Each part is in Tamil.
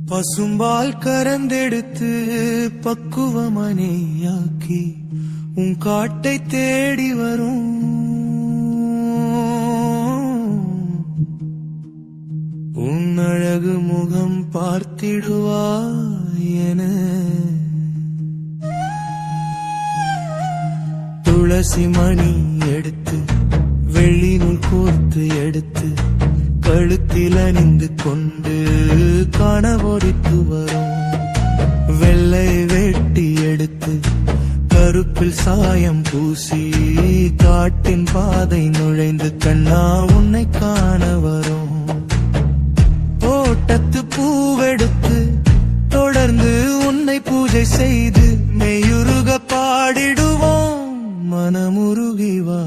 பசும்பால் கறந்தெடுத்து பக்குவமனையாக்கி உன் காட்டை தேடி வரும் உன் அழகு முகம் பார்த்திடுவாய் என துளசி மணி எடுத்து வெள்ளி நூல் கோர்த்து எடுத்து கழுத்தில் அணிந்து கொண்டு கனவொடித்து வரும் வெள்ளை வேட்டி எடுத்து கருப்பில் சாயம் பூசி காட்டின் பாதை நுழைந்து கண்ணா உன்னை காண வரும் தோட்டத்து பூவெடுத்து தொடர்ந்து உன்னை பூஜை செய்து மெய்யுருக பாடிடுவோம் மனமுருகிவா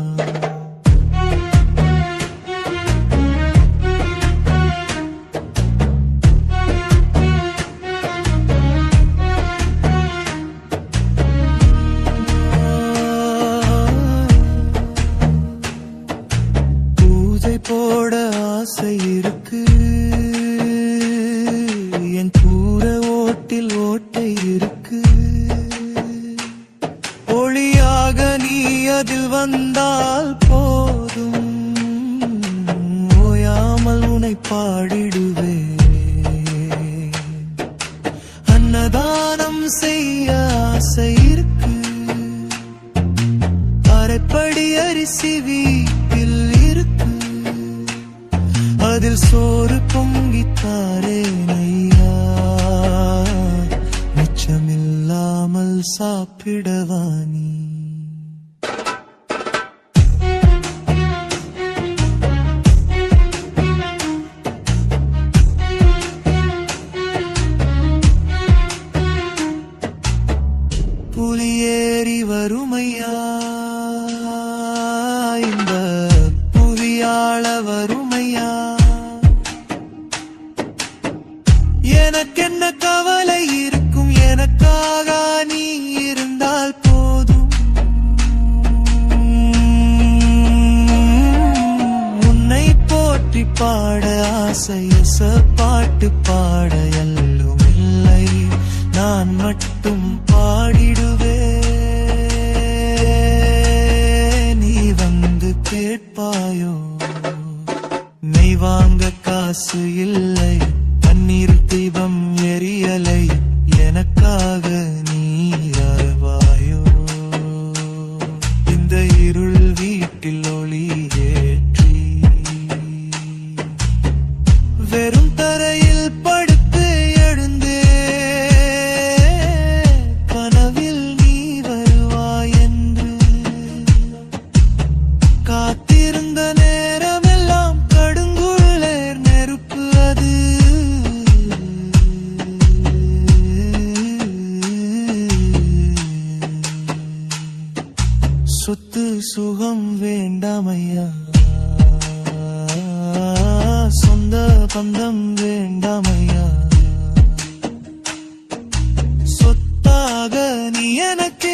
போட ஆசை இருக்கு என் கூற ஓட்டில் ஓட்டை இருக்கு ஒளியாக நீ அதில் வந்தால் போதும் ஓயாமல் உன்னை பாடிடுவே அன்னதானம் செய்ய ஆசை இருக்கு அரைப்படி அரிசி வீட்டில் இருக்கு அதில் சோறு பொங்கித்தாரே நையா மிச்சமில்லாமல் சாப்பிடவானி புலியேறி வறுமையா இந்த புலியாள வறுமையா எனக்கென்ன கவலை இருக்கும் எனக்காக நீ இருந்தால் போதும் உன்னை போற்றி பாட ஆசையச பாட்டு பாட எல்லும் இல்லை நான் மட்டும் பாடிடுவே நீ வந்து கேட்பாயோ மெய் வாங்க காசு இல்லை தண்ணீர் தீபம் எரியலை எனக்காக நீ அருவாயோ இந்த இருள் வீட்டில் ஒளி ஏற்றி வெறும் தரையில் படுத்து எழுந்தே கனவில் நீ வருவாய் என்று காத்திருந்த நேரமெல்லாம் கடுங்குள்ளேர் நெருப்பு அது சொத்து சுகம் வேண்டாமையா சொந்த பந்தம் வேண்டாமையா சொத்தாக நீ எனக்கு